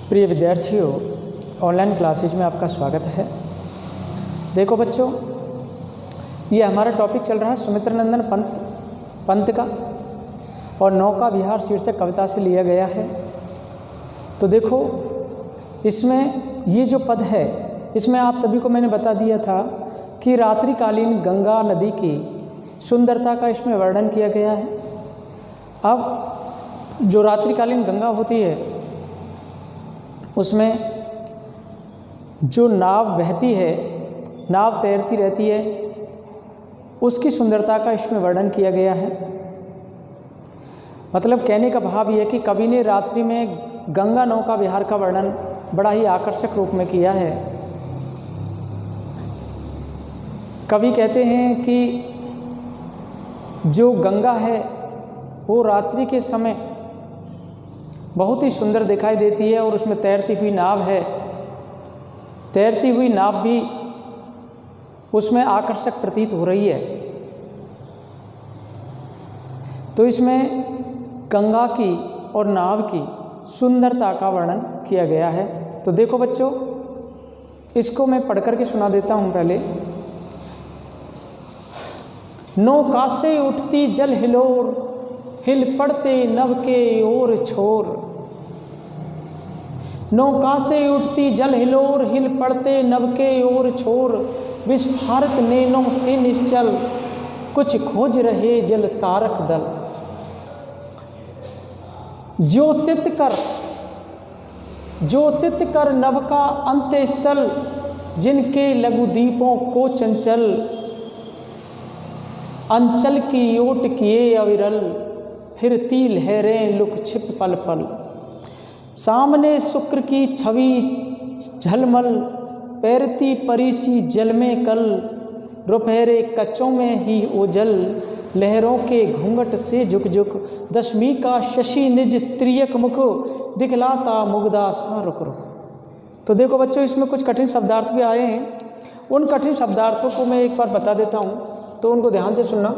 प्रिय विद्यार्थियों, online classes में आपका स्वागत है। देखो बच्चों, ये हमारा टॉपिक चल रहा है सुमित्रानंदन पंत का और नौका विहार शीर्षक कविता से लिया गया है। तो देखो, इसमें ये जो पद है, इसमें आप सभी को मैंने बता दिया था कि रात्रिकालीन गंगा नदी की सुंदरता का इसमें वर्णन किया गया है। अब जो रात्रिकालीन गंगा होती है, उसमें जो नाव बहती है, नाव तैरती रहती है, उसकी सुंदरता का इसमें वर्णन किया गया है। मतलब कहने का भाव यह है कि कवि ने रात्रि में गंगा नौका विहार का वर्णन बड़ा ही आकर्षक रूप में किया है। कवि कहते हैं कि जो गंगा है वो रात्रि के समय बहुत ही सुंदर दिखाई देती है और उसमें तैरती हुई नाव है। तैरती हुई नाव भी उसमें आकर्षक प्रतीत हो रही है। तो इसमें गंगा की और नाव की सुंदरता का वर्णन किया गया है। तो देखो बच्चों, इसको मैं पढ़ करके सुना देता हूँ पहले। नौका से उठती जल हिलोर, हिल पड़ते नभ के ओर छोर। नौका से उठती जल हिलोर, हिल पड़ते नभ के ओर छोर। विस्फारित नैनों से निश्चल, कुछ खोज रहे जल तारक दल। ज्योतित कर नभ का अंत स्थल, जिनके लघु दीपों को चंचल। अंचल की ओट किए अविरल, फिरती लहरें लुक छिप पल पल। सामने शुक्र की छवि झलमल, पैरती परिसी जल में कल। रुपहरे कच्चों में ही ओझल, लहरों के घूंघट से झुक झुक। दशमी का शशि निज त्रियक मुख, दिखलाता मुग्धा सा रुक रुक। तो देखो बच्चों, इसमें कुछ कठिन शब्दार्थ भी आए हैं। उन कठिन शब्दार्थों को मैं एक बार बता देता हूँ, तो उनको ध्यान से सुनना।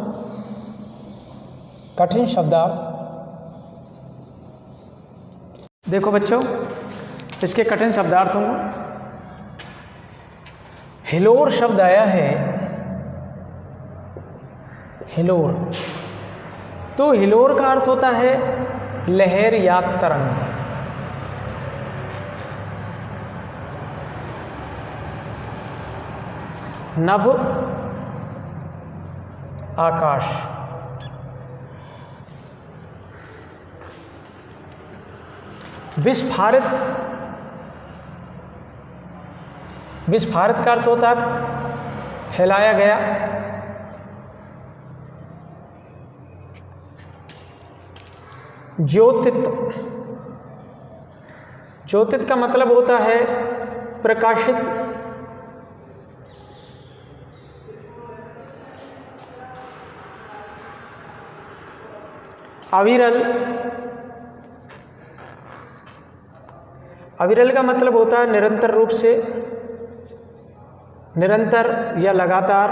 कठिन शब्दार्थ, देखो बच्चों, इसके कठिन शब्दार्थों को हिलोर शब्द आया है। हिलोर, तो हिलोर का अर्थ होता है लहर या तरंग। नभ आकाश, विस्फारित, विस्फारित का अर्थ होता है फैलाया गया। ज्योतित, ज्योतित का मतलब होता है प्रकाशित। अविरल, अविरल का मतलब होता है निरंतर रूप से, निरंतर या लगातार।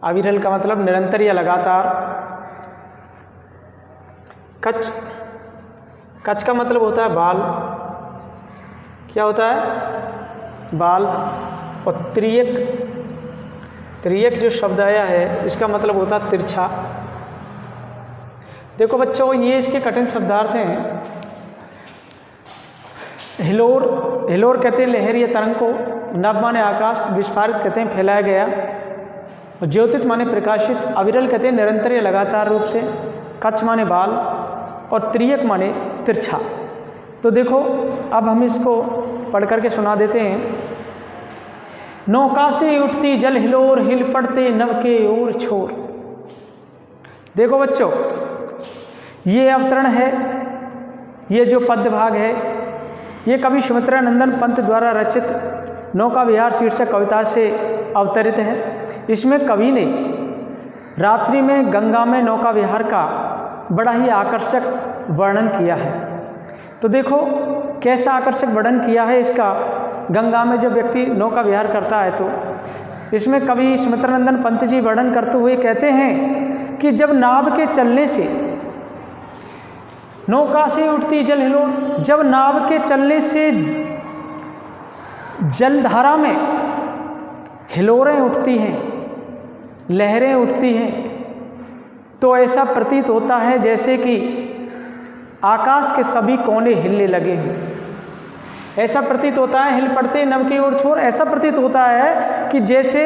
अविरल का मतलब निरंतर या लगातार। कच्च, कच्च का मतलब होता है बाल। क्या होता है? बाल। और त्रियक, त्रियक जो शब्द आया है, इसका मतलब होता है तिरछा। देखो बच्चों, ये इसके कठिन शब्दार्थ हैं। हिलोर, हिलोर कहते हैं लहर या तरंग को। नभ माने आकाश, विस्फारित कहते हैं फैलाया गया, और ज्योतित माने प्रकाशित। अविरल कहते हैं निरंतर या लगातार रूप से। कच्च माने बाल, और त्रियक माने तिरछा। तो देखो, अब हम इसको पढ़ करके सुना देते हैं। नौका से उठती जल हिलोर, हिल पड़ते नभ के ओर छोर। देखो बच्चों, ये अवतरण है, ये जो पद्य भाग है, ये कवि सुमित्रानंदन पंत द्वारा रचित नौका विहार शीर्षक कविता से अवतरित है। इसमें कवि ने रात्रि में गंगा में नौका विहार का बड़ा ही आकर्षक वर्णन किया है। तो देखो कैसा आकर्षक वर्णन किया है इसका। गंगा में जब व्यक्ति नौका विहार करता है, तो इसमें कवि सुमित्रानंदन पंत जी वर्णन करते हुए कहते हैं कि जब नाव के चलने से नौका से उठती जल हिलोर, जब नाव के चलने से जलधारा में हिलोरें उठती हैं, लहरें उठती हैं, तो ऐसा प्रतीत होता है जैसे कि आकाश के सभी कोने हिलने लगे हों। ऐसा प्रतीत होता है, हिल पड़ते नभ की ओर छोर, ऐसा प्रतीत होता है कि जैसे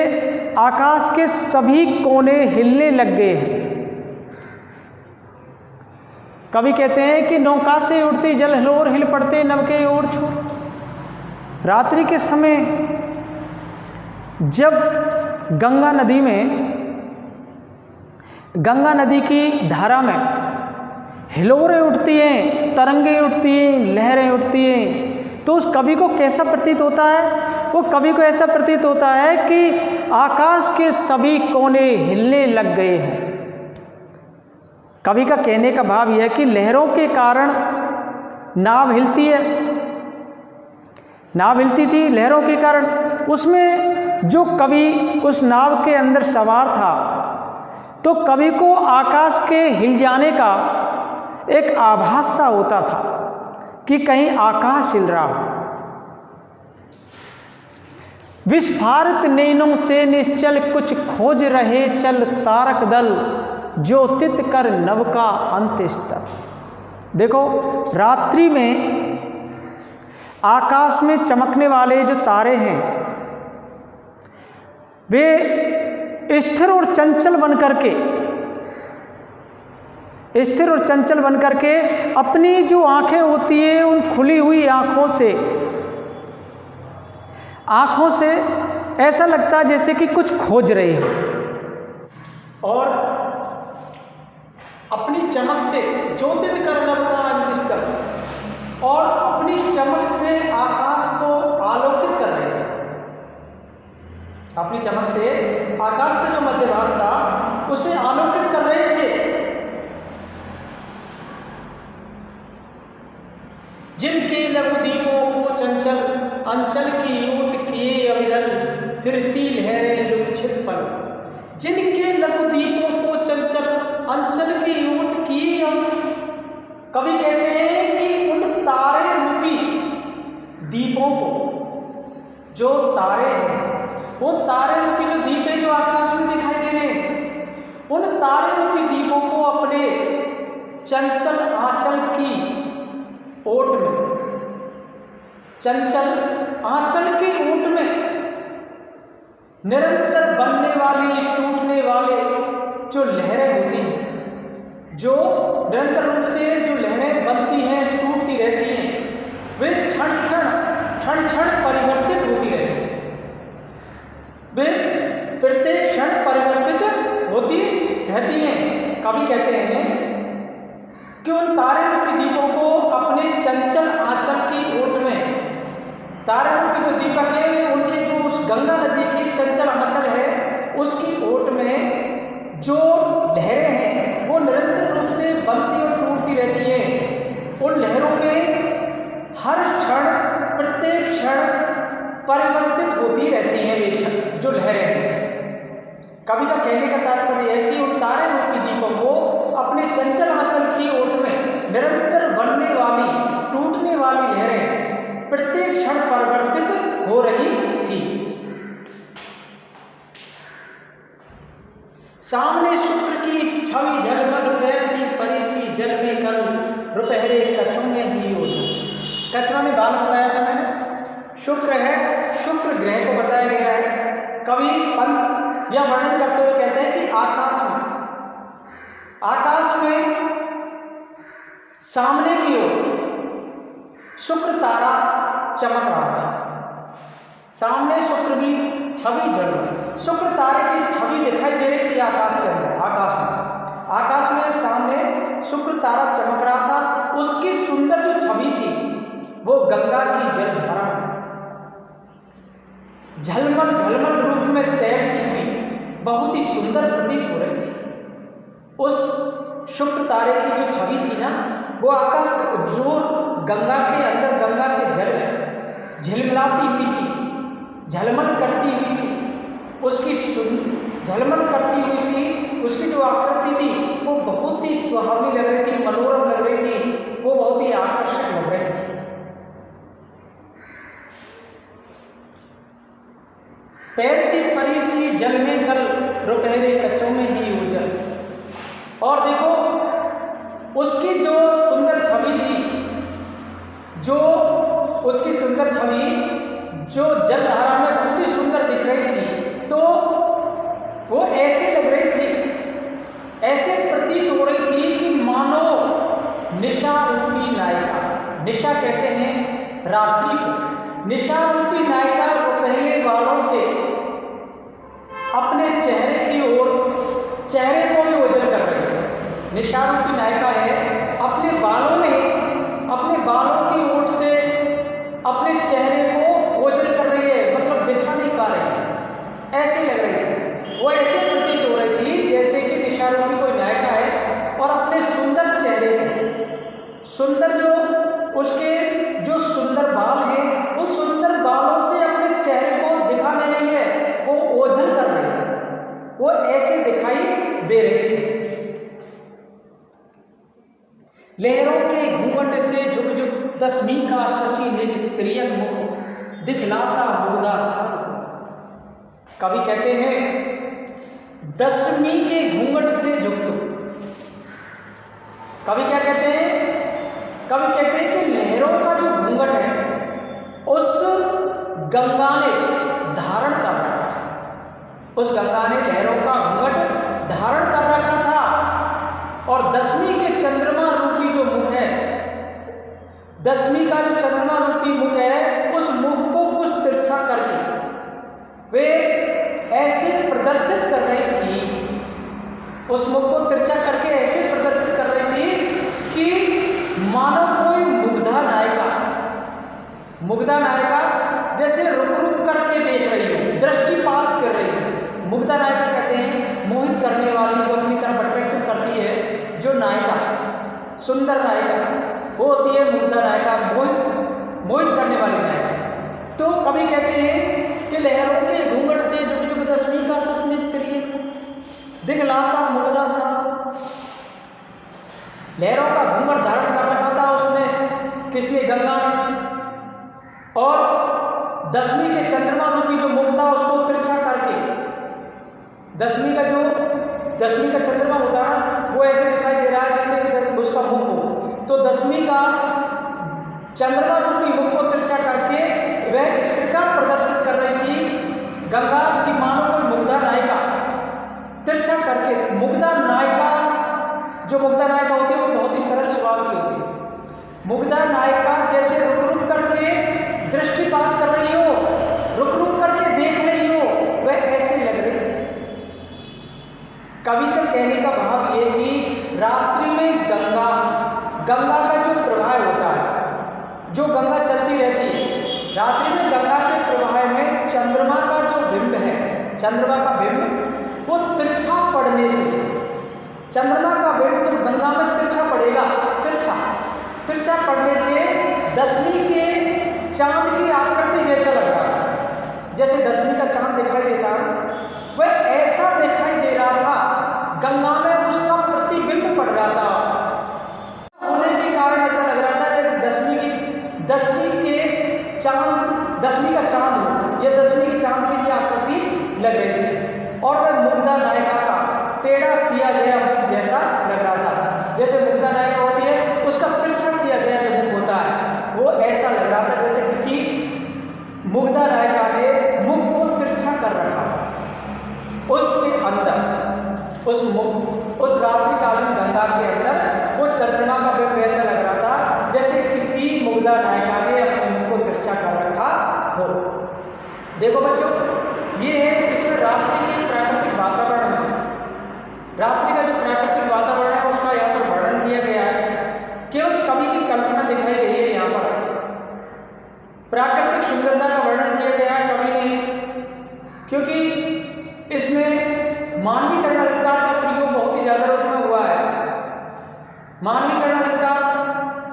आकाश के सभी कोने हिलने लग गए हैं। कवि कहते हैं कि नौका से उठती जल हिलोर, हिल पड़ते नभ के ओर छोर। रात्रि के समय जब गंगा नदी में, गंगा नदी की धारा में हिलोरें उठती हैं, तरंगें उठती हैं, लहरें उठती हैं, तो उस कवि को कैसा प्रतीत होता है? वो कवि को ऐसा प्रतीत होता है कि आकाश के सभी कोने हिलने लग गए हैं। कवि का कहने का भाव यह है कि लहरों के कारण नाव हिलती है, नाव हिलती थी लहरों के कारण। उसमें जो कवि उस नाव के अंदर सवार था, तो कवि को आकाश के हिल जाने का एक आभास सा होता था कि कहीं आकाश हिल रहा हो। विस्फारित नैनों से निश्चल कुछ खोज रहे चल तारक दल, ज्योतित कर नभ का अंत स्तर। देखो, रात्रि में आकाश में चमकने वाले जो तारे हैं, वे स्थिर और चंचल बन करके अपनी जो आंखें होती है, उन खुली हुई आंखों से ऐसा लगता है जैसे कि कुछ खोज रहे हैं, और अपनी चमक से ज्योतित कर नभ का अंत स्तर, और अपनी चमक से आकाश को आलोकित कर रहे थे। अपनी चमक से आकाश का जो मध्य भाग था उसे आलोकित कर रहे थे। जिनके लघु दीपों को चंचल अंचल की ऊट किए अविरल, फिरती लहरें लुक्षित पल। जिनके लघु दीपों को चंचल अंचल की ऊट किए हम, कवि कहते हैं कि उन तारे रूपी दीपों को, जो तारे हैं, वो तारे रूपी जो दीप है जो आकाश में दिखाई दे रहे हैं, उन तारे रूपी दीपों को अपने चंचल आंचल की ओट में, चंचल आंचल की ओट में निरंतर बनने वाली, टूटने वाले जो लहरें होती हैं, जो निरंतर रूप से जो लहरें बनती हैं, टूटती रहती हैं, वे क्षण क्षण परिवर्तित होती रहती हैं। वे प्रत्येक क्षण परिवर्तित होती रहती हैं। कवि कहते हैं कि उन तारे रूपी दीपों को अपने चंचल आंचल की ओट में, तारे रूपी जो दीपक है उनके जो उस गंगा नदी की चंचल आंचल है, उसकी ओट में जो लहरें हैं वो निरंतर रूप से बनती और टूटती रहती हैं। उन लहरों में हर क्षण, प्रत्येक क्षण परिवर्तित होती रहती हैं वे क्षण, जो लहरें हैं। कवि का कहने का तात्पर्य है कि उन तारे रूपी दीपों को अपने चंचल आंचल की ओट में निरंतर बनने वाली, टूटने वाली लहरें प्रत्येक क्षण परिवर्तित हो रही थी। सामने शुक्र की छवि झलमल तैरती परिसी जल में कल, रुपहरे कछुओं में ही योजन। कछुआ में बाल बताया था मैंने, शुक्र है, शुक्र ग्रह को बताया गया है। कवि पंत यह वर्णन करते हुए कहते हैं कि आकाश में सामने की ओर शुक्र तारा चमक रहा था। सामने शुक्र की छवि जल रही, शुक्र तारे की छवि दिखाई दे रही थी आकाश के अंदर, आकाश में सामने शुक्र तारा चमक रहा था। उसकी सुंदर जो छवि थी वो गंगा की जलधारा में झलमल झलमल रूप में तैरती हुई बहुत ही सुंदर प्रतीत हो रही थी। उस शुक्र तारे की जो छवि थी ना, वो आकाश जो गंगा के अंदर, गंगा के जल में झिलमिलाती हुई सी, झलमल करती हुई सी, उसकी झलमल करती हुई सी उसकी जो आकृति थी वो बहुत ही सुहावनी लग रही थी, मनोरम लग रही थी। तैरती परी सी जल में कल रुपहरे कच्चों में ही उजल। और देखो उसकी जो सुंदर छवि थी, जो उसकी सुंदर छवि जो जलधारा में बहुत ही सुंदर दिख रही थी, तो वो ऐसे लग रही थी, ऐसे प्रतीत हो रही थी कि मानो निशा रूपी नायिका, निशा कहते हैं रात्रि को, निशा रूपी नायिका रुपहले बालों से अपने चेहरे की ओर, चेहरे को भी ओझल कर रही है। निशा रूपी नायिका है, अपने बालों में, अपने बालों की ओर से अपने चेहरे को ओझल कर रही है, मतलब दिखा नहीं पा रही, ऐसे लग रही थी। वो ऐसे प्रतीत हो रही थी जैसे कि निशा रूपी कोई नायिका है और अपने सुंदर चेहरे को, सुंदर जो उसके जो सुंदर बाल हैं, उन सुंदर बालों से अपने चेहरे को दिखा नहीं रही है, वो ओझल कर रही है, वो ऐसे दिखाई दे रही थी। लहरों के घूंघट से झुक झुक दसवीं का शशि निज त्रियक मुख दिखलाता मुग्धा सा। कवि कहते हैं दसवीं के घूंघट से झुक झुक, कवि क्या कहते हैं, कवि कहते हैं कि लहरों का जो घूंघट है उस गंगा ने धारण कर रखा है, उस गंगा ने लहरों का घूंघट धारण कर रखा था। और दसवीं के चंद्रमा रूपी जो मुख है, दसवीं का जो चंद्रमा रूपी मुख है, उस मुख को कुछ तिरछा करके वे ऐसे प्रदर्शित कर रही थी, उस मुख को तिरछा करके ऐसे प्रदर्शित कर रही थी कि मानो कोई मुग्धा नायिका, मुग्धा नायिका जैसे रुक रुक करके देख रही हो, दृष्टिपात कर रही हो। मुग्धा नायिका कहते हैं मोहित करने वाली, जो अपनी तरफ अट्रैक्टिव करती है, जो नायिका, सुंदर नायिका, वो होती है मुग्धा नायिका, मोहित करने वाली नायिका। तो कवि कहते हैं कि लहरों के घूंघट से झुक झुक दसवीं का शशि स्त्री दिखलाता मुग्धा सा। लहरों का घूंघट धारण कर रखा था उसने, किसने, गंगा ने, और दसवीं के चंद्रमा रूपी जो मुख था उसको तिरछा करके, दसवीं का जो, दसवीं का चंद्रमा होता है वो ऐसे दिखाई दे रहा है जैसे कि उसका मुख हो, तो दसवीं का चंद्रमा रूपी मुख को तिरछा करके वह इस प्रकार प्रदर्शित कर रही थी गंगा की मानो कोई मुग्धा नायिका, तिरछा करके। मुग्धा नायिका, जो मुग्धा नायिका होती है वो बहुत ही सरल स्वभाव की होती है। मुग्धा नायिका जैसे रुक रुक करके दृष्टिपात कर रही हो, रुक रुक करके देख रही हो, वह ऐसे लग रही थी। कवि का कहने का भाव ये कि रात्रि में गंगा, गंगा का जो प्रवाह होता है, जो गंगा चलती रहती है, रात्रि में गंगा के प्रवाह में चंद्रमा का जो बिंब है, चंद्रमा का बिंब वो तिरछा पड़ने से, चंद्रमा का बिंब जब गंगा में तिरछा पड़ेगा, तिरछा पड़ने से दसवीं के चांद की आकृति जैसा लग रहा था, जैसे दसवीं का चांद दिखाई देता है वह ऐसा दिखाई दे रहा था, गंगा में उसका प्रतिबिंब पड़ रहा था, होने के कारण ऐसा लग रहा था जैसे दसवीं के चांद, दसवीं का चांद हो या दसवीं की चांद की सी आकृति लग रही थी। और वह मुग्धा नायिका का टेढ़ा किया गया मुख जैसा लग रहा था, जैसे मुग्धा नायिका होती है उसका तिरछा किया गया जो मुख होता है वो ऐसा लग रहा था जैसे किसी मुग्धा नायिका ने मुख को तिरछा कर रखा। उसके अंदर उस रात्रिकालीन गंगा के अंदर वो चंद्रमा का बिंब ऐसा लग रहा था जैसे किसी मुग्धा नायिका ने अपने मुख को तिरछा कर रखा हो। देखो बच्चों, ये है इसमें रात्रि के प्राकृतिक वातावरण में, रात्रि का जो प्राकृतिक वातावरण है उसका यहाँ पर वर्णन किया गया है, केवल कवि की कल्पना दिखाई गई है। यहाँ पर प्राकृतिक सुंदरता का वर्णन किया गया है कवि ने, क्योंकि इसमें मानवीकरण अलंकार का प्रयोग बहुत ही ज्यादा रूप में हुआ है। मानवीकरण अलंकार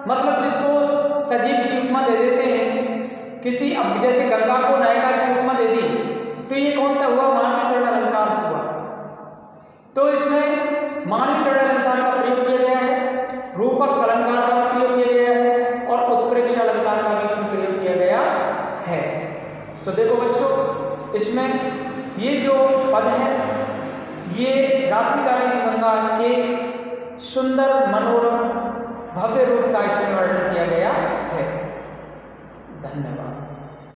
मतलब जिसको सजीव की उपमा दे देते हैं किसी, अब जैसे गंगा को नायिका की उपमा दे दी तो ये कौन सा हुआ, मानवीकरण अलंकार हुआ। तो इसमें मानवीकरण अलंकार का प्रयोग किया गया है, रूपक अलंकार का प्रयोग किया गया है और उत्प्रेक्ष अलंकार का भी इसमें प्रयोग किया गया है। तो देखो बच्चों, इसमें ये जो पद है ये रात्रिकालीन गंगा के सुंदर मनोरम भव्य रूप का इसमें वर्णन किया गया है। धन्यवाद।